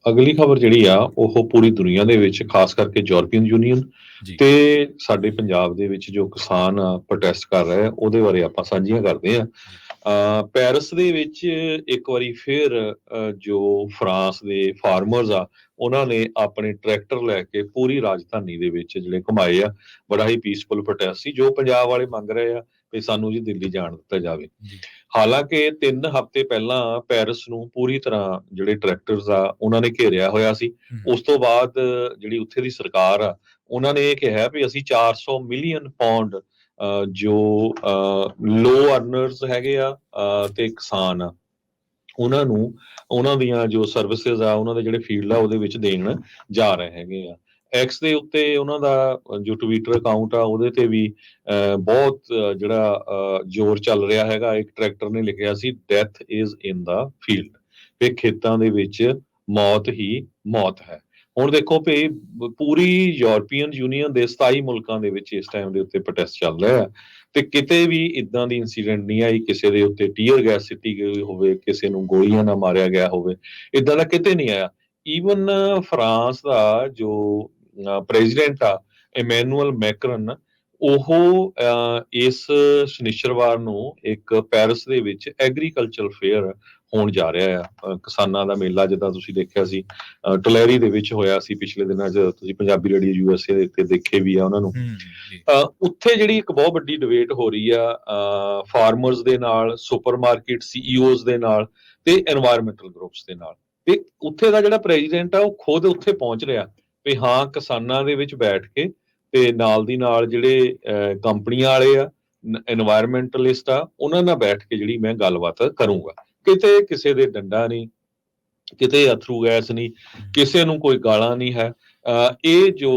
ਅਗਲੀ ਖਬਰ ਜਿਹੜੀ ਆ ਉਹ ਪੂਰੀ ਦੁਨੀਆ ਦੇ ਵਿੱਚ ਖਾਸ ਕਰਕੇ ਯੂਰਪੀਅਨ ਯੂਨੀਅਨ ਜੀ, ਤੇ ਸਾਡੇ ਪੰਜਾਬ ਦੇ ਵਿੱਚ ਜੋ ਕਿਸਾਨ ਪ੍ਰੋਟੈਸਟ ਕਰ ਰਹੇ ਆ ਉਹਦੇ ਬਾਰੇ ਆਪਾਂ ਸਾਂਝੀਆਂ ਕਰਦੇ ਆ। ਜੀ, ਪੈਰਿਸ ਦੇ ਵਿੱਚ ਇੱਕ ਵਾਰੀ ਫਿਰ ਜੋ ਫਰਾਂਸ ਦੇ ਫਾਰਮਰਸ ਆ ਉਹਨਾਂ ਨੇ ਆਪਣੇ ਟਰੈਕਟਰ ਲੈ ਕੇ ਪੂਰੀ ਰਾਜਧਾਨੀ ਦੇ ਵਿੱਚ ਜਿਹੜੇ ਘੁਮਾਏ ਆ। ਬੜਾ ਹੀ ਪੀਸਫੁਲ ਪ੍ਰੋਟੈਸਟ ਸੀ ਜੋ ਪੰਜਾਬ ਵਾਲੇ ਮੰਗ ਰਹੇ ਆ ਕਿ ਸਾਨੂੰ ਜੀ ਦਿੱਲੀ ਜਾਣ ਦਿੱਤਾ ਜਾਵੇ। ਜੀ, ਹਾਲਾਂਕਿ 3 ਹਫ਼ਤੇ ਪਹਿਲਾਂ ਪੈਰਿਸ ਨੂੰ ਪੂਰੀ ਤਰ੍ਹਾਂ ਜਿਹੜੇ ਟਰੈਕਟਰਸ ਆ ਉਹਨਾਂ ਨੇ ਘੇਰਿਆ ਹੋਇਆ ਸੀ। ਹੂੰ, ਉਸ ਤੋਂ ਬਾਅਦ ਜਿਹੜੀ ਉੱਥੇ ਦੀ ਸਰਕਾਰ ਆ ਉਹਨਾਂ ਨੇ ਇਹ ਕਿਹਾ ਵੀ ਅਸੀਂ 400 ਮਿਲੀਅਨ ਪਾਉਂਡ ਜੋ ਲੋ ਅਰਨਰਸ ਹੈਗੇ ਆ ਤੇ ਕਿਸਾਨ ਆ ਉਹਨਾਂ ਨੂੰ ਉਹਨਾਂ ਦੀਆਂ ਜੋ ਸਰਵਿਸਿਜ਼ ਆ ਉਹਨਾਂ ਦੇ ਜਿਹੜੇ ਫੀਲਡ ਆ ਉਹਦੇ ਵਿੱਚ ਦੇਣ ਜਾ ਰਹੇ ਹੈਗੇ ਆ। ਐਕਸ ਦੇ ਉੱਤੇ ਉਹਨਾਂ ਦਾ ਜੋ ਟਵਿੱਟਰ ਅਕਾਊਂਟ ਆ ਉਹਦੇ ਤੇ ਵੀ ਬਹੁਤ ਜਿਹੜਾ ਜ਼ੋਰ ਚੱਲ ਰਿਹਾ ਹੈਗਾ। ਇੱਕ ਟਰੈਕਟਰ ਨੇ ਲਿਖਿਆ ਸੀ death is in the field, ਤੇ ਖੇਤਾਂ ਦੇ ਵਿੱਚ ਮੌਤ ਹੀ ਮੌਤ ਹੈ। ਹੁਣ ਦੇਖੋ ਵੀ ਪੂਰੀ ਯੂਰਪੀਅਨ ਯੂਨੀਅਨ ਦੇ 27 ਮੁਲਕਾਂ ਦੇ ਵਿੱਚ ਇਸ ਟਾਈਮ ਦੇ ਉੱਤੇ ਪ੍ਰੋਟੈਸਟ ਚੱਲ ਰਿਹਾ ਹੈ ਤੇ ਕਿਤੇ ਵੀ ਇਦਾਂ ਦੀ ਇਨਸੀਡੈਂਟ ਨਹੀਂ ਆਈ ਕਿਸੇ ਦੇ ਉੱਤੇ ਟੀਅਰ ਗੈਸ ਸਿੱਟੀ ਗਈ ਹੋਵੇ, ਕਿਸੇ ਨੂੰ ਗੋਲੀਆਂ ਨਾਲ ਮਾਰਿਆ ਗਿਆ ਹੋਵੇ, ਇਦਾਂ ਦਾ ਕਿਤੇ ਨਹੀਂ ਆਇਆ। ਈਵਨ ਫਰਾਂਸ ਦਾ ਜੋ ਪ੍ਰੈਜ਼ੀਡੈਂਟ ਆ ਇਮੈਨੂਅਲ ਮੈਕਰਨ ਉਹ ਇਸ ਸ਼ਨੀਚਰਵਾਰ ਨੂੰ ਇੱਕ ਪੈਰਿਸ ਦੇ ਵਿੱਚ ਐਗਰੀਕਲਚਰ ਫੇਅਰ ਹੋਣ ਜਾ ਰਿਹਾ ਆ। ਕਿਸਾਨਾਂ ਦਾ ਮੇਲਾ ਜਿੱਦਾਂ ਤੁਸੀਂ ਦੇਖਿਆ ਸੀ ਟੁਲੈਰੀ ਦੇ ਵਿੱਚ ਹੋਇਆ ਸੀ ਪਿਛਲੇ ਦਿਨਾਂ 'ਚ, ਤੁਸੀਂ ਪੰਜਾਬੀ ਰੇਡੀਓ ਯੂਐਸਏ ਦੇ ਉੱਤੇ ਦੇਖੇ ਵੀ ਆ ਉਹਨਾਂ ਨੂੰ। ਜੀ, ਉੱਥੇ ਜਿਹੜੀ ਇੱਕ ਬਹੁਤ ਵੱਡੀ ਡਿਬੇਟ ਹੋ ਰਹੀ ਆ ਫਾਰਮਰਸ ਦੇ ਨਾਲ, ਸੁਪਰਮਾਰਕੀਟ ਸੀਈਓਜ਼ ਦੇ ਨਾਲ ਤੇ এনवायरमेंटल ਗਰੁੱਪਸ ਦੇ ਨਾਲ। ਤੇ ਉੱਥੇ ਦਾ ਜਿਹੜਾ ਪ੍ਰੈਜ਼ੀਡੈਂਟ ਆ ਉਹ ਖੁਦ ਉੱਥੇ ਪਹੁੰਚ ਰਿਹਾ ਵੀ ਹਾਂ ਕਿਸਾਨਾਂ ਦੇ ਵਿੱਚ ਬੈਠ ਕੇ ਤੇ ਨਾਲ ਦੀ ਨਾਲ ਜਿਹੜੇ ਕੰਪਨੀਆਂ ਵਾਲੇ ਆ এনवायरमेंटलिस्ट ਆ ਉਹਨਾਂ ਨਾਲ ਬੈਠ ਕੇ ਜਿਹੜੀ ਮੈਂ ਗੱਲਬਾਤ ਕਰੂੰਗਾ। ਕਿਤੇ ਕਿਸੇ ਦੇ ਡੰਡਾ ਨਹੀਂ, ਕਿਤੇ ਅਥਰੂ ਗੈਸ ਨਹੀਂ, ਕਿਸੇ ਨੂੰ ਕੋਈ ਗਾਲਾਂ ਨਹੀਂ ਹੈ। ਇਹ ਜੋ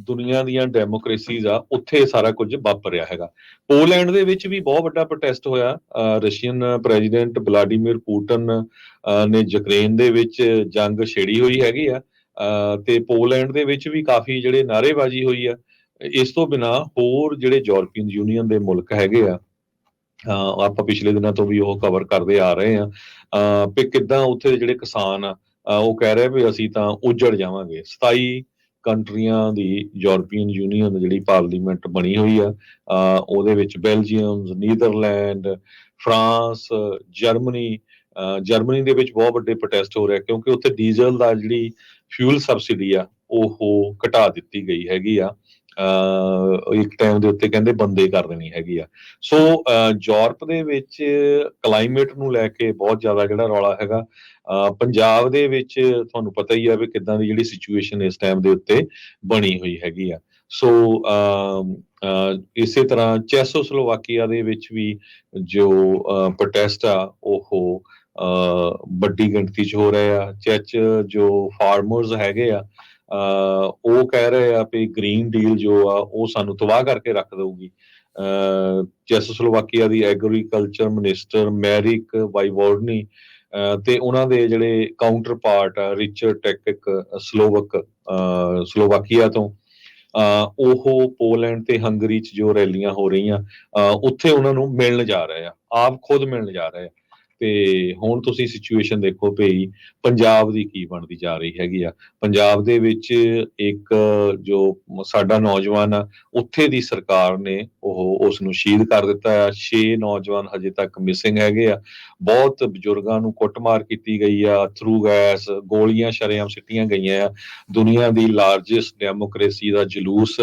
ਦੁਨੀਆ ਦੀਆਂ ਡੈਮੋਕ੍ਰੇਸੀਜ਼ ਆ ਉੱਥੇ ਸਾਰਾ ਕੁਝ ਵਾਪਰ ਰਿਹਾ ਹੈਗਾ। ਪੋਲੈਂਡ ਦੇ ਵਿੱਚ ਵੀ ਬਹੁਤ ਵੱਡਾ ਪ੍ਰੋਟੈਸਟ ਹੋਇਆ। ਰਸ਼ੀਅਨ ਪ੍ਰੈਜ਼ੀਡੈਂਟ ਵਲਾਡੀਮੀਰ ਪੁਟਿਨ ਨੇ ਯੂਕਰੇਨ ਦੇ ਵਿੱਚ ਜੰਗ ਛੇੜੀ ਹੋਈ ਹੈਗੀ ਆ ਤੇ ਪੋਲੈਂਡ ਦੇ ਵਿੱਚ ਵੀ ਕਾਫੀ ਜਿਹੜੇ ਨਾਅਰੇਬਾਜ਼ੀ ਹੋਈ ਆ। ਇਸ ਤੋਂ ਬਿਨਾਂ ਹੋਰ ਜਿਹੜੇ ਯੂਰਪੀਅਨ ਯੂਨੀਅਨ ਦੇ ਮੁਲਕ ਹੈਗੇ ਆ ਆਪਾਂ ਪਿਛਲੇ ਦਿਨਾਂ ਤੋਂ ਵੀ ਉਹ ਕਵਰ ਕਰਦੇ ਆ ਰਹੇ ਆ ਵੀ ਕਿੱਦਾਂ ਉੱਥੇ ਦੇ ਜਿਹੜੇ ਕਿਸਾਨ ਆ ਉਹ ਕਹਿ ਰਹੇ ਵੀ ਅਸੀਂ ਤਾਂ ਉੱਜੜ ਜਾਵਾਂਗੇ। 27 ਕੰਟਰੀਆਂ ਦੀ ਯੂਰਪੀਅਨ ਯੂਨੀਅਨ ਜਿਹੜੀ ਪਾਰਲੀਮੈਂਟ ਬਣੀ ਹੋਈ ਆ ਉਹਦੇ ਵਿੱਚ Belgium, Netherland, France, Germany Germany ਦੇ ਵਿੱਚ ਬਹੁਤ ਵੱਡੇ ਪ੍ਰੋਟੈਸਟ ਹੋ ਰਿਹਾ ਕਿਉਂਕਿ ਉੱਥੇ ਡੀਜ਼ਲ ਦਾ ਜਿਹੜੀ ਫਿਊਲ ਸਬਸਿਡੀ ਆ ਉਹ ਘਟਾ ਦਿੱਤੀ ਗਈ ਹੈਗੀ ਆ। ਇੱਕ ਟਾਈਮ ਦੇ ਉੱਤੇ ਕਹਿੰਦੇ ਬੰਦੇ ਕਰ ਦੇਣੀ ਹੈਗੀ ਆ। ਸੋ ਯੂਰਪ ਦੇ ਵਿੱਚ ਕਲਾਈਮੇਟ ਨੂੰ ਲੈ ਕੇ ਬਹੁਤ ਜ਼ਿਆਦਾ ਜਿਹੜਾ ਰੌਲਾ ਹੈਗਾ। ਪੰਜਾਬ ਦੇ ਵਿੱਚ ਤੁਹਾਨੂੰ ਪਤਾ ਹੀ ਆ ਵੀ ਕਿੱਦਾਂ ਦੀ ਜਿਹੜੀ ਸਿਚੁਏਸ਼ਨ ਇਸ ਟਾਈਮ ਦੇ ਉੱਤੇ ਬਣੀ ਹੋਈ ਹੈਗੀ ਆ। ਸੋ ਇਸੇ ਤਰ੍ਹਾਂ ਚੈਸੋਸਲੋਵਾਕੀਆ ਦੇ ਵਿੱਚ ਵੀ ਜੋ ਪ੍ਰੋਟੈਸਟ ਆ ਉਹ ਵੱਡੀ ਗਿਣਤੀ 'ਚ ਹੋ ਰਹੇ ਆ। ਚੈਚ ਜੋ ਫਾਰਮਰਸ ਹੈਗੇ ਆ ਉਹ ਕਹਿ ਰਹੇ ਆ ਵੀ ਗ੍ਰੀਨ ਡੀਲ ਜੋ ਆ ਉਹ ਸਾਨੂੰ ਤਬਾਹ ਕਰਕੇ ਰੱਖ ਦਊਗੀ। ਚੈਸੋਸਲੋਵਾਕੀਆ ਦੀ ਐਗਰੀਕਲਚਰ ਮਿਨਿਸਟਰ ਮੈਰਿਕ ਵਾਈਵੋਰਡਨੀ ਤੇ ਉਹਨਾਂ ਦੇ ਜਿਹੜੇ ਕਾਊਂਟਰ ਪਾਰਟ ਆ ਰਿਚਰਡ ਟੈਕਿਕ ਸਲੋਵਾਕੀਆ ਤੋਂ ਉਹ ਪੋਲੈਂਡ ਤੇ ਹੰਗਰੀ 'ਚ ਜੋ ਰੈਲੀਆਂ ਹੋ ਰਹੀਆਂ ਉੱਥੇ ਉਹਨਾਂ ਨੂੰ ਮਿਲਣ ਜਾ ਰਹੇ ਆ, ਆਪ ਖੁਦ ਮਿਲਣ ਜਾ ਰਹੇ ਆ। ਤੇ ਹੁਣ ਤੁਸੀਂ ਸਿਚੁਏਸ਼ਨ ਦੇਖੋ ਵੀ ਪੰਜਾਬ ਦੀ ਕੀ ਬਣਦੀ ਜਾ ਰਹੀ ਹੈਗੀ ਆ। ਪੰਜਾਬ ਦੇ ਵਿੱਚ ਇੱਕ ਜੋ ਸਾਡਾ ਨੌਜਵਾਨ ਆ ਉੱਥੇ ਦੀ ਸਰਕਾਰ ਨੇ ਉਹ ਉਸ ਨੂੰ ਸ਼ਹੀਦ ਕਰ ਦਿੱਤਾ ਆ। 6 ਨੌਜਵਾਨ ਹਜੇ ਤੱਕ ਮਿਸਿੰਗ ਹੈਗੇ ਆ। ਬਹੁਤ ਬਜ਼ੁਰਗਾਂ ਨੂੰ ਕੁੱਟਮਾਰ ਕੀਤੀ ਗਈ ਆ, ਥਰੂ ਗੈਸ, ਗੋਲੀਆਂ ਸ਼ਰੇਆਮ ਸਿੱਟੀਆਂ ਗਈਆਂ ਆ। ਦੁਨੀਆ ਦੀ ਲਾਰਜੈਸਟ ਡੈਮੋਕ੍ਰੇਸੀ ਦਾ ਜਲੂਸ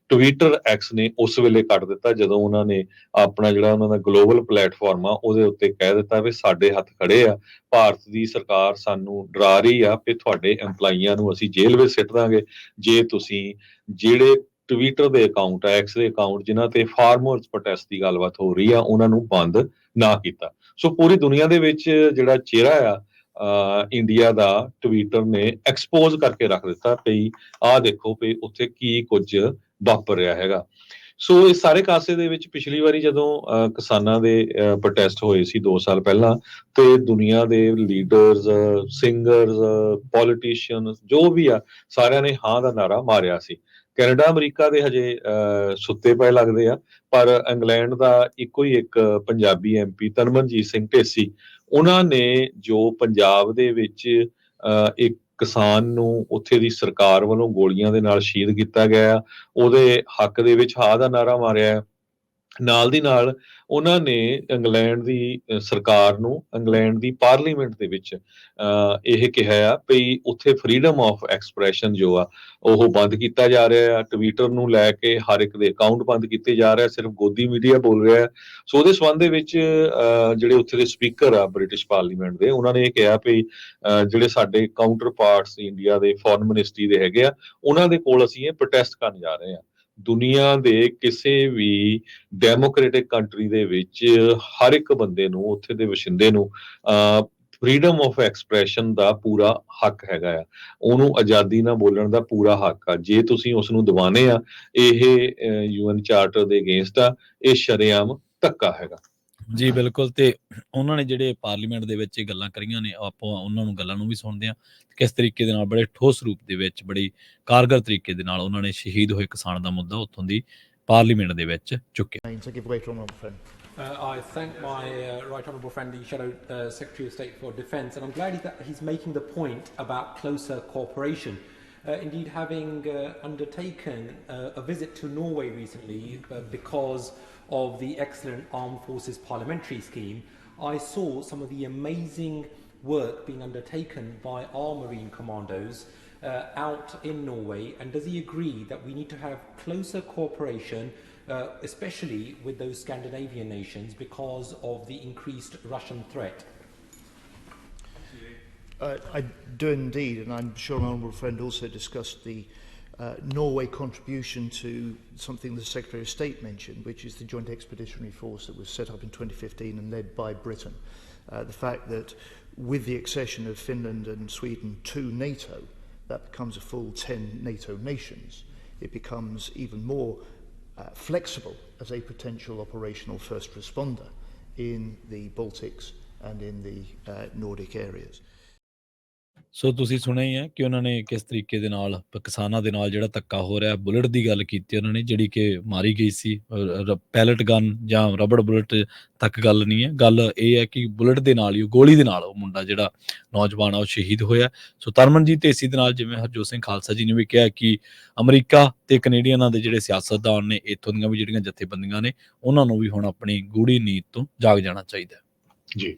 ਟਵਿੱਟਰ ਐਕਸ ਨੇ ਉਸ ਵੇਲੇ ਕੱਢ ਦਿੱਤਾ ਜਦੋਂ ਉਹਨਾਂ ਨੇ ਆਪਣਾ ਜਿਹੜਾ ਉਹਨਾਂ ਦਾ ਗਲੋਬਲ ਪਲੇਟਫਾਰਮ ਆ ਉਹਦੇ ਉੱਤੇ ਕਹਿ ਦਿੱਤਾ ਵੀ ਸਾਡੇ ਹੱਥ ਖੜੇ ਆ, ਭਾਰਤ ਦੀ ਸਰਕਾਰ ਸਾਨੂੰ ਡਰਾ ਰਹੀ ਆ ਵੀ ਤੁਹਾਡੇ EMPLOYEEਆਂ ਨੂੰ ਅਸੀਂ ਜੇਲ੍ਹ ਵਿੱਚ ਸਿੱਟ ਦਾਂਗੇ ਜੇ ਤੁਸੀਂ ਜਿਹੜੇ ਟਵਿੱਟਰ ਦੇ ਅਕਾਊਂਟ, ਐਕਸ ਦੇ ਅਕਾਊਂਟ ਜਿਨ੍ਹਾਂ ਤੇ ਫਾਰਮਰਸ ਪ੍ਰੋਟੈਸਟ ਦੀ ਗੱਲਬਾਤ ਹੋ ਰਹੀ ਆ ਉਹਨਾਂ ਨੂੰ ਬੰਦ ਨਾ ਕੀਤਾ। ਸੋ ਪੂਰੀ ਦੁਨੀਆ ਦੇ ਵਿੱਚ ਜਿਹੜਾ ਚਿਹਰਾ ਆ ਇੰਡੀਆ ਦਾ ਟਵਿੱਟਰ ਨੇ ਐਕਸਪੋਜ਼ ਕਰਕੇ ਰੱਖ ਦਿੱਤਾ ਵੀ ਆਹ ਦੇਖੋ ਵੀ ਉੱਥੇ ਕੀ ਕੁਝ ਵਾਪਰ ਰਿਹਾ ਹੈਗਾ। ਸੋ ਇਸ ਸਾਰੇ ਕਾਸੇ ਦੇ ਵਿੱਚ ਪਿਛਲੀ ਵਾਰੀ ਜਦੋਂ ਕਿਸਾਨਾਂ ਦੇ ਪ੍ਰੋਟੈਸਟ ਹੋਏ ਸੀ 2 ਸਾਲ ਪਹਿਲਾਂ ਤੇ ਦੁਨੀਆ ਦੇ ਲੀਡਰਸ, ਸਿੰਗਰਸ, ਪੋਲੀਟੀਸ਼ੀਅਨ ਜੋ ਵੀ ਆ ਸਾਰਿਆਂ ਨੇ ਹਾਂ ਦਾ ਨਾਰਾ ਮਾਰਿਆ ਸੀ। ਕੈਨੇਡਾ, ਅਮਰੀਕਾ ਦੇ ਹਜੇ ਸੁੱਤੇ ਪਏ ਲੱਗਦੇ ਆ ਪਰ ਇੰਗਲੈਂਡ ਦਾ ਇੱਕੋ ਹੀ ਇੱਕ ਪੰਜਾਬੀ MP ਤਨਮਨਜੀਤ ਸਿੰਘ ਢੇਸੀ ਉਹਨਾਂ ਨੇ ਜੋ ਪੰਜਾਬ ਦੇ ਵਿੱਚ ਇੱਕ ਕਿਸਾਨ ਨੂੰ ਉੱਥੇ ਦੀ ਸਰਕਾਰ ਵੱਲੋਂ ਗੋਲੀਆਂ ਦੇ ਨਾਲ ਸ਼ਹੀਦ ਕੀਤਾ ਗਿਆ, ਉਹਦੇ ਹੱਕ ਦੇ ਵਿੱਚ ਹਾਂ ਦਾ ਨਾਅਰਾ ਮਾਰਿਆ। ਨਾਲ ਦੀ ਨਾਲ ਉਹਨਾਂ ਨੇ ਇੰਗਲੈਂਡ ਦੀ ਸਰਕਾਰ ਨੂੰ, ਇੰਗਲੈਂਡ ਦੀ ਪਾਰਲੀਮੈਂਟ ਦੇ ਵਿੱਚ ਇਹ ਕਿਹਾ ਆ ਵੀ ਉੱਥੇ ਫਰੀडम ਆਫ ਐਕਸਪ੍ਰੈਸ਼ਨ ਜੋ ਆ ਉਹ ਬੰਦ ਕੀਤਾ ਜਾ ਰਿਹਾ ਆ। ਟਵਿੱਟਰ ਨੂੰ ਲੈ ਕੇ ਹਰ ਇੱਕ ਦੇ ਅਕਾਊਂਟ ਬੰਦ ਕੀਤੇ ਜਾ ਰਹੇ ਆ, ਸਿਰਫ ਗੋਦੀ ਮੀਡੀਆ ਬੋਲ ਰਿਹਾ। ਸੋ ਉਹਦੇ ਸੰਬੰਧ ਦੇ ਵਿੱਚ ਜਿਹੜੇ ਉੱਥੇ ਦੇ ਸਪੀਕਰ ਆ ਬ੍ਰਿਟਿਸ਼ ਪਾਰਲੀਮੈਂਟ ਦੇ, ਉਹਨਾਂ ਨੇ ਇਹ ਕਿਹਾ ਵੀ ਜਿਹੜੇ ਸਾਡੇ ਕਾਊਂਟਰ ਪਾਰਟਸ ਇੰਡੀਆ ਦੇ ਫੋਰਨ ਮਿਨਿਸਟਰੀ ਦੇ ਹੈਗੇ ਆ, ਉਹਨਾਂ ਦੇ ਕੋਲ ਅਸੀਂ ਇਹ ਪ੍ਰੋਟੈਸਟ ਕਰਨ ਜਾ ਰਹੇ ਆ। ਦੁਨੀਆ ਦੇ ਕਿਸੇ ਵੀ ਡੈਮੋਕ੍ਰੈਟਿਕ ਕੰਟਰੀ ਦੇ ਵਿੱਚ ਹਰ ਇੱਕ ਬੰਦੇ ਨੂੰ, ਉੱਥੇ ਦੇ ਵਸਿੰਦੇ ਨੂੰ ਫਰੀडम ਆਫ ਐਕਸਪ੍ਰੈਸ਼ਨ ਦਾ ਪੂਰਾ ਹੱਕ ਹੈਗਾ ਆ, ਉਹਨੂੰ ਆਜ਼ਾਦੀ ਨਾਲ ਬੋਲਣ ਦਾ ਪੂਰਾ ਹੱਕ ਆ। ਜੇ ਤੁਸੀਂ ਉਸ ਨੂੰ ਦਬਾਨੇ ਆ, ਇਹ UN ਚਾਰਟਰ ਦੇ ਅਗੇਂਸਟ ਆ, ਇਹ ਸ਼ਰੇਆਮ ਧੱਕਾ ਹੈਗਾ। ਜੀ ਬਿਲਕੁਲ। ਤੇ ਉਹਨਾਂ ਨੇ ਜਿਹੜੇ ਪਾਰਲੀਮੈਂਟ ਦੇ ਵਿੱਚ ਇਹ ਗੱਲਾਂ ਕਰੀਆਂ ਨੇ, ਆਪਾਂ ਉਹਨਾਂ ਨੂੰ ਗੱਲਾਂ ਨੂੰ ਵੀ ਸੁਣਦੇ ਹਾਂ, ਕਿਸ ਤਰੀਕੇ ਦੇ ਨਾਲ ਬੜੇ ਠੋਸ ਰੂਪ ਦੇ ਵਿੱਚ, ਬੜੀ ਕਾਰਗਰ ਤਰੀਕੇ ਦੇ ਨਾਲ ਉਹਨਾਂ ਨੇ ਸ਼ਹੀਦ ਹੋਏ ਕਿਸਾਨ ਦਾ ਮੁੱਦਾ ਉੱਥੋਂ ਦੀ ਪਾਰਲੀਮੈਂਟ ਦੇ ਵਿੱਚ ਚੁੱਕਿਆ। I thank my right honourable friend, the Shadow Secretary of State for Defence, and I'm glad that he's making the point about closer cooperation. Indeed, having undertaken a visit to Norway recently because of the excellent Armed Forces Parliamentary Scheme, I saw some of the amazing work being undertaken by our Marine Commandos out in Norway. And does he agree that we need to have closer cooperation, especially with those Scandinavian nations, because of the increased Russian threat? I do indeed, and I'm sure my honourable friend also discussed the Norway contribution to something the Secretary of State mentioned, which is the Joint Expeditionary Force that was set up in 2015 and led by Britain. The fact that with the accession of Finland and Sweden to NATO, that becomes a full 10 NATO nations. It becomes even more flexible as a potential operational first responder in the Baltics and in the Nordic areas. ਸੋ ਤੁਸੀਂ ਸੁਣਿਆ ਹੀ ਹੈ ਕਿ ਉਹਨਾਂ ਨੇ ਕਿਸ ਤਰੀਕੇ ਦੇ ਨਾਲ ਕਿਸਾਨਾਂ ਦੇ ਨਾਲ ਜਿਹੜਾ ਧੱਕਾ ਹੋ ਰਿਹਾ, ਬੁਲਟ ਦੀ ਗੱਲ ਕੀਤੀ ਉਹਨਾਂ ਨੇ, ਜਿਹੜੀ ਕਿ ਮਾਰੀ ਗਈ ਸੀ। ਪੈਲਟ ਗਨ ਜਾਂ ਰਬੜ ਬੁਲਟ ਤੱਕ ਗੱਲ ਨਹੀਂ ਹੈ, ਗੱਲ ਇਹ ਹੈ ਕਿ ਬੁਲਟ ਦੇ ਨਾਲ ਹੀ, ਗੋਲੀ ਦੇ ਨਾਲ ਉਹ ਮੁੰਡਾ ਜਿਹੜਾ ਨੌਜਵਾਨ ਆ ਉਹ ਸ਼ਹੀਦ ਹੋਇਆ। ਸੋ ਤਰਮਨਜੀਤ ਢੇਸੀ ਦੇ ਨਾਲ, ਜਿਵੇਂ ਹਰਜੋਤ ਸਿੰਘ ਖਾਲਸਾ ਜੀ ਨੇ ਵੀ ਕਿਹਾ ਕਿ ਅਮਰੀਕਾ ਤੇ ਕੈਨੇਡੀਅਨਾਂ ਦੇ ਜਿਹੜੇ ਸਿਆਸਤਦਾਨ ਨੇ, ਇੱਥੋਂ ਦੀਆਂ ਵੀ ਜਿਹੜੀਆਂ ਜਥੇਬੰਦੀਆਂ ਨੇ, ਉਹਨਾਂ ਨੂੰ ਵੀ ਹੁਣ ਆਪਣੀ ਗੂੜੀ ਨੀਤ ਤੋਂ ਜਾਗ ਜਾਣਾ ਚਾਹੀਦਾ ਜੀ।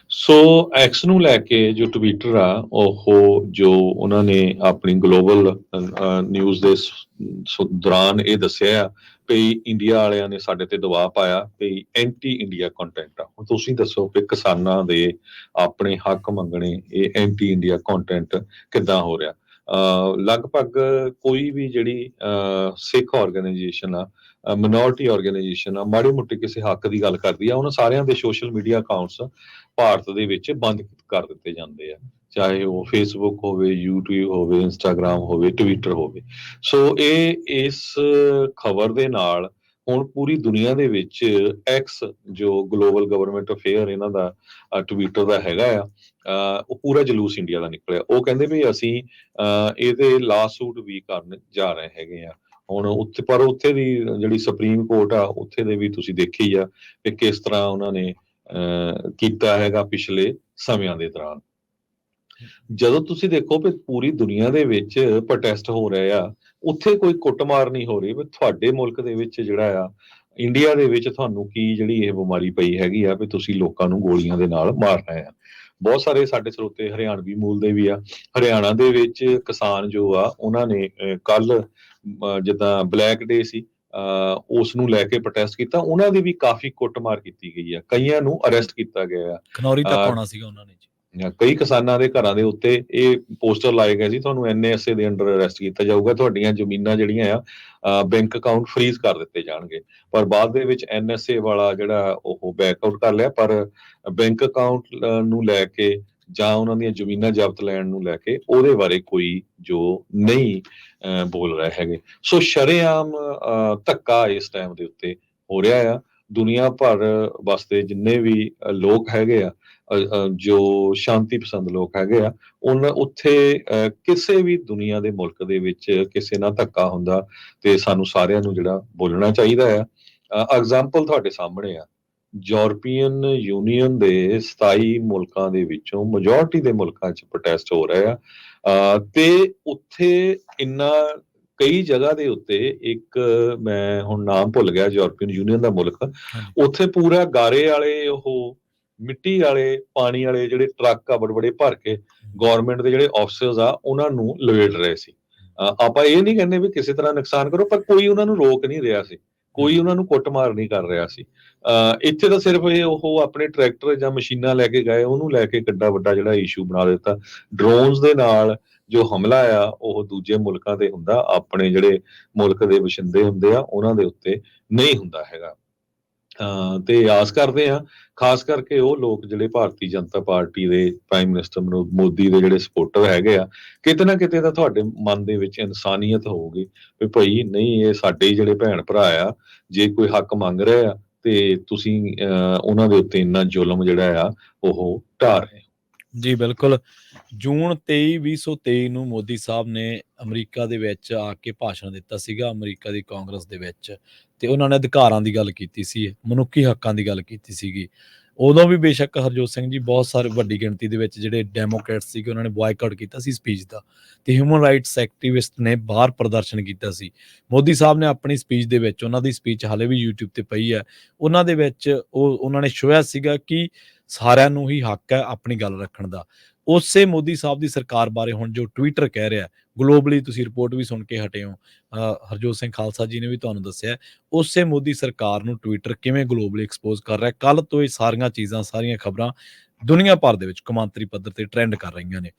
ਸੋ ਐਕਸ ਨੂੰ ਲੈ ਕੇ ਜੋ ਟਵਿੱਟਰ ਆ, ਉਹ ਜੋ ਉਹਨਾਂ ਨੇ ਆਪਣੀ ਗਲੋਬਲ ਨਿਊਜ਼ ਦੇ ਦੌਰਾਨ ਇਹ ਦੱਸਿਆ ਵੀ ਇੰਡੀਆ ਵਾਲਿਆਂ ਨੇ ਸਾਡੇ ਤੇ ਦਬਾਅ ਪਾਇਆ ਵੀ ਐਂਟੀ ਇੰਡੀਆ ਕੰਟੈਂਟ ਆ। ਹੁਣ ਤੁਸੀਂ ਦੱਸੋ ਵੀ ਕਿਸਾਨਾਂ ਦੇ ਆਪਣੇ ਹੱਕ ਮੰਗਣੇ, ਇਹ ਐਂਟੀ ਇੰਡੀਆ ਕੰਟੈਂਟ ਕਿੱਦਾਂ ਹੋ ਰਿਹਾ? ਲਗਭਗ ਕੋਈ ਵੀ ਜਿਹੜੀ ਸਿੱਖ ਆਰਗੇਨਾਈਜੇਸ਼ਨ ਆ, ਮਿਨੋਰਟੀ ਆਰਗੇਨਾਈਜੇਸ਼ਨ ਆ, ਮਾੜੀ ਮੋਟੀ ਕਿਸੇ ਹੱਕ ਦੀ ਗੱਲ ਕਰਦੀ ਆ, ਉਹਨਾਂ ਸਾਰਿਆਂ ਦੇ ਸੋਸ਼ਲ ਮੀਡੀਆ ਅਕਾਊਂਟਸ ਭਾਰਤ ਦੇ ਵਿੱਚ ਬੰਦ ਕਰ ਦਿੱਤੇ ਜਾਂਦੇ ਆ, ਚਾਹੇ ਉਹ ਫੇਸਬੁੱਕ ਹੋਵੇ, ਯੂਟਿਊਬ ਹੋਵੇ, ਇੰਸਟਾਗ੍ਰਾਮ ਹੋਵੇ, ਟਵਿੱਟਰ ਹੋਵੇ। ਸੋ ਇਹ ਇਸ ਖਬਰ ਦੇ ਨਾਲ ਹੁਣ ਪੂਰੀ ਦੁਨੀਆ ਦੇ ਵਿੱਚ ਐਕਸ ਜੋ ਗਲੋਬਲ ਗਵਰਨਮੈਂਟ ਅਫੇਅਰ ਇਹਨਾਂ ਦਾ ਟਵਿੱਟਰ ਦਾ ਹੈਗਾ ਆ, ਉਹ ਪੂਰਾ ਜਲੂਸ ਇੰਡੀਆ ਦਾ ਨਿਕਲਿਆ। ਉਹ ਕਹਿੰਦੇ ਵੀ ਅਸੀਂ ਇਹਦੇ ਲਾ ਸੂਟ ਵੀ ਕਰਨ ਜਾ ਰਹੇ ਹੈਗੇ ਆ ਹੁਣ ਉੱਥੇ। ਪਰ ਉੱਥੇ ਦੀ ਜਿਹੜੀ ਸੁਪਰੀਮ ਕੋਰਟ ਆ, ਉੱਥੇ ਦੇ ਵੀ ਤੁਸੀਂ ਦੇਖੀ ਆ ਕਿ ਕਿਸ ਤਰ੍ਹਾਂ ਉਹਨਾਂ ਨੇ ਕੀਤਾ ਹੈਗਾ ਪਿਛਲੇ ਸਮਿਆਂ ਦੇ ਦੌਰਾਨ। ਜਦੋਂ ਤੁਸੀਂ ਦੇਖੋ ਵੀ ਪੂਰੀ ਦੁਨੀਆ ਦੇ ਵਿੱਚ ਪ੍ਰੋਟੈਸਟ ਹੋ ਰਹੇ ਆ, ਉੱਥੇ ਕੋਈ ਕੁੱਟਮਾਰ ਨਹੀਂ ਹੋ ਰਹੀ। ਵੀ ਤੁਹਾਡੇ ਮੁਲਕ ਦੇ ਵਿੱਚ ਜਿਹੜਾ ਆ, ਇੰਡੀਆ ਦੇ ਵਿੱਚ ਤੁਹਾਨੂੰ ਕੀ ਜਿਹੜੀ ਇਹ ਬਿਮਾਰੀ ਪਈ ਹੈਗੀ ਆ ਵੀ ਤੁਸੀਂ ਲੋਕਾਂ ਨੂੰ ਗੋਲੀਆਂ ਦੇ ਨਾਲ ਮਾਰ ਰਹੇ ਆ। ਬਹੁਤ ਸਾਰੇ ਸਾਡੇ ਸਰੋਤੇ ਹਰਿਆਣਵੀ ਮੂਲ ਦੇ ਵੀ ਆ। ਹਰਿਆਣਾ ਦੇ ਵਿੱਚ ਕਿਸਾਨ ਜੋ ਆ, ਉਹਨਾਂ ਨੇ ਕੱਲ ਜਿੱਦਾਂ ਬਲੈਕ ਡੇ ਸੀ, ਉਸ ਨੂੰ ਲੈ ਕੇ ਪ੍ਰੋਟੈਸਟ ਕੀਤਾ। ਉਹਨਾਂ ਦੀ ਵੀ ਕਾਫੀ ਕੁੱਟਮਾਰ ਕੀਤੀ ਗਈ ਆ, ਕਈਆਂ ਨੂੰ ਅਰੈਸਟ ਕੀਤਾ ਗਿਆ। ਖਨੌਰੀ ਤੱਕ ਆਉਣਾ ਸੀਗਾ ਉਹਨਾਂ ਨੇ ਜੀ। ਕਈ ਕਿਸਾਨਾਂ ਦੇ ਘਰਾਂ ਦੇ ਉੱਤੇ ਇਹ ਪੋਸਟਰ ਲਾਏ ਗਏ ਸੀ, ਤੁਹਾਨੂੰ NSA ਦੇ ਅੰਡਰ ਅਰੈਸਟ ਕੀਤਾ ਜਾਊਗਾ, ਤੁਹਾਡੀਆਂ ਜ਼ਮੀਨਾਂ ਜਿਹੜੀਆਂ ਆ ਬੈਂਕ ਅਕਾਊਂਟ ਫਰੀਜ਼ ਕਰ ਦਿੱਤੇ ਜਾਣਗੇ। ਪਰ ਬਾਅਦ ਦੇ ਵਿੱਚ NSA ਵਾਲਾ ਜਿਹੜਾ ਉਹ ਬੈਕਆਊਟ ਕਰ ਲਿਆ। ਪਰ ਬੈਂਕ ਅਕਾਊਂਟ ਨੂੰ ਲੈ ਕੇ ਜਾਂ ਉਹਨਾਂ ਦੀਆਂ ਜ਼ਮੀਨਾਂ ਜ਼ਬਤ ਲੈਣ ਨੂੰ ਲੈ ਕੇ ਉਹਦੇ ਬਾਰੇ ਕੋਈ ਜੋ ਨਹੀਂ ਬੋਲ ਰਹੇ ਹੈਗੇ। ਸੋ ਸ਼ਰੇਆਮ ਧੱਕਾ ਇਸ ਟਾਈਮ ਦੇ ਉੱਤੇ ਹੋ ਰਿਹਾ ਆ। ਦੁਨੀਆ ਭਰ ਵਾਸਤੇ ਜਿੰਨੇ ਵੀ ਲੋਕ ਹੈਗੇ ਆ, ਜੋ ਸ਼ਾਂਤੀ ਪਸੰਦ ਲੋਕ ਹੈਗੇ ਆ, ਉਹਨਾਂ ਉੱਥੇ ਕਿਸੇ ਵੀ ਦੁਨੀਆ ਦੇ ਮੁਲਕ ਦੇ ਵਿੱਚ ਕਿਸੇ ਨਾਲ ਧੱਕਾ ਹੁੰਦਾ ਤੇ ਸਾਨੂੰ ਸਾਰਿਆਂ ਨੂੰ ਜਿਹੜਾ ਬੋਲਣਾ ਚਾਹੀਦਾ ਆ। ਐਗਜ਼ਾਮਪਲ ਤੁਹਾਡੇ ਸਾਹਮਣੇ ਆ, ਯੂਰਪੀਅਨ ਯੂਨੀਅਨ ਦੇ 27 ਮੁਲਕਾਂ ਦੇ ਵਿੱਚੋਂ ਮੈਜੋਰਟੀ ਦੇ ਮੁਲਕਾਂ 'ਚ ਪ੍ਰੋਟੈਸਟ ਹੋ ਰਹੇ ਆ ਤੇ ਉੱਥੇ ਇੰਨਾ ਕਈ ਜਗ੍ਹਾ ਦੇ ਉੱਤੇ ਇੱਕ ਮੈਂ ਹੁਣ ਨਾਮ ਭੁੱਲ ਗਿਆ ਯੂਰਪੀਅਨ ਯੂਨੀਅਨ ਦਾ ਮੁਲਕ ਉੱਥੇ ਪੂਰਾ ਗਾਰੇ ਵਾਲੇ ਉਹ ਮਿੱਟੀ ਵਾਲੇ ਪਾਣੀ ਵਾਲੇ ਜਿਹੜੇ ਟਰੱਕ ਆ ਬੜੇ ਭਰ ਕੇ ਗਵਰਨਮੈਂਟ ਦੇ ਜਿਹੜੇ ਆਫਿਸਰਸ ਆ ਉਹਨਾਂ ਨੂੰ ਲਵੇਟ ਰਹੇ ਸੀ ਆਪਾਂ ਇਹ ਨਹੀਂ ਕਹਿੰਦੇ ਵੀ ਕਿਸੇ ਤਰ੍ਹਾਂ ਨੁਕਸਾਨ ਕਰੋ ਪਰ ਕੋਈ ਉਹਨਾਂ ਨੂੰ ਰੋਕ ਨਹੀਂ ਰਿਹਾ ਸੀ ਕੋਈ ਉਹਨਾਂ ਨੂੰ ਕੁੱਟਮਾਰ ਨਹੀਂ ਕਰ ਰਿਹਾ ਸੀ ਇੱਥੇ ਤਾਂ ਸਿਰਫ ਇਹ ਉਹ ਆਪਣੇ ਟਰੈਕਟਰ ਜਾਂ ਮਸ਼ੀਨਾਂ ਲੈ ਕੇ ਗਏ ਉਹਨੂੰ ਲੈ ਕੇ ਕਿੱਡਾ ਵੱਡਾ ਜਿਹੜਾ ਇਸ਼ੂ ਬਣਾ ਦਿੱਤਾ ਡਰੋਨਸ ਦੇ ਨਾਲ ਜੋ ਹਮਲਾ ਆ ਉਹ ਦੂਜੇ ਮੁਲਕਾਂ ਤੇ ਹੁੰਦਾ ਆਪਣੇ ਜਿਹੜੇ ਮੁਲਕ ਦੇ ਵਸਿੰਦੇ ਹੁੰਦੇ ਆ ਉਹਨਾਂ ਦੇ ਉੱਤੇ ਨਹੀਂ ਹੁੰਦਾ ਹੈਗਾ ਤੇ ਆਸ ਕਰਦੇ ਆ ਖਾਸ ਕਰਕੇ ਉਹ ਲੋਕ ਜਿਹੜੇ ਭਾਰਤੀ ਜਨਤਾ ਪਾਰਟੀ ਦੇ ਪ੍ਰਾਈਮ ਮਿਨਿਸਟਰ ਮੋਦੀ ਦੇ ਜਿਹੜੇ ਸਪੋਰਟਰ ਹੈਗੇ ਆ ਕਿਤੇ ਨਾ ਕਿਤੇ ਤਾਂ ਤੁਹਾਡੇ ਮਨ ਦੇ ਵਿੱਚ ਇਨਸਾਨੀਅਤ ਹੋਊਗੀ ਵੀ ਭਾਈ ਨਹੀਂ ਇਹ ਸਾਡੇ ਹੀ ਜਿਹੜੇ ਭੈਣ ਭਰਾ ਆ ਜੇ ਕੋਈ ਹੱਕ ਮੰਗ ਰਹੇ ਆ ਤੇ ਤੁਸੀਂ ਉਹਨਾਂ ਦੇ ਉੱਤੇ ਇੰਨਾ ਜ਼ੁਲਮ ਜਿਹੜਾ ਆ ਉਹ ਢਾ ਰਹੇ ਜੀ ਬਿਲਕੁਲ ਜੂਨ 23 2023 ਨੂੰ ਮੋਦੀ ਸਾਹਿਬ ਨੇ ਅਮਰੀਕਾ ਦੇ ਵਿੱਚ ਆ ਕੇ ਭਾਸ਼ਣ ਦਿੱਤਾ ਸੀਗਾ ਅਮਰੀਕਾ ਦੀ ਕਾਂਗਰਸ ਦੇ ਵਿੱਚ ਤੇ ਉਹਨਾਂ ਨੇ ਅਧਿਕਾਰਾਂ ਦੀ ਗੱਲ ਕੀਤੀ ਸੀ ਮਨੁੱਖੀ ਹੱਕਾਂ ਦੀ ਗੱਲ ਕੀਤੀ ਸੀਗੀ ਉਦੋਂ ਵੀ ਬੇਸ਼ੱਕ ਹਰਜੋਤ ਸਿੰਘ ਜੀ ਬਹੁਤ ਸਾਰੇ ਵੱਡੀ ਗਿਣਤੀ ਦੇ ਵਿੱਚ ਜਿਹੜੇ ਡੈਮੋਕ੍ਰੇਟਸ ਸੀਗੇ ਉਹਨਾਂ ਨੇ ਬਾਇਕਾਟ ਕੀਤਾ ਸੀ ਸਪੀਚ ਦਾ ਤੇ ਹਿਊਮਨ ਰਾਈਟਸ ਐਕਟਿਵਿਸਟ ਨੇ ਬਾਹਰ ਪ੍ਰਦਰਸ਼ਨ ਕੀਤਾ ਸੀ ਮੋਦੀ ਸਾਹਿਬ ਨੇ ਆਪਣੀ ਸਪੀਚ ਦੇ ਵਿੱਚ ਉਹਨਾਂ ਦੀ ਸਪੀਚ ਹਾਲੇ ਵੀ YouTube ਤੇ ਪਈ ਹੈ ਉਹਨਾਂ ਦੇ ਵਿੱਚ ਉਹਨਾਂ ਨੇ ਸ਼ੋਇਆ ਸੀਗਾ ਕਿ ਸਾਰਿਆਂ ਨੂੰ ਹੀ ਹੱਕ ਹੈ ਆਪਣੀ ਗੱਲ ਰੱਖਣ ਦਾ ਉਸੇ ਮੋਦੀ ਸਾਹਿਬ ਦੀ ਸਰਕਾਰ ਬਾਰੇ ਹੁਣ ਜੋ ਟਵਿੱਟਰ ਕਹਿ ਰਿਹਾ ਗਲੋਬਲੀ ਤੁਸੀਂ ਰਿਪੋਰਟ ਵੀ ਸੁਣ ਕੇ ਹਟੇ ਹੋ ਹਰਜੋਤ ਸਿੰਘ ਖਾਲਸਾ ਜੀ ਨੇ ਵੀ ਤੁਹਾਨੂੰ ਦੱਸਿਆ ਉਸੇ ਮੋਦੀ ਸਰਕਾਰ ਨੂੰ ਟਵਿੱਟਰ ਕਿਵੇਂ ਗਲੋਬਲੀ ਐਕਸਪੋਜ਼ ਕਰ ਰਿਹਾ ਕੱਲ ਤੋਂ ਇਹ ਸਾਰੀਆਂ ਚੀਜ਼ਾਂ ਸਾਰੀਆਂ ਖਬਰਾਂ ਦੁਨੀਆ ਭਰ ਦੇ ਵਿੱਚ ਕੌਮਾਂਤਰੀ ਪੱਧਰ ਤੇ ਟ੍ਰੈਂਡ ਕਰ ਰਹੀਆਂ ਨੇ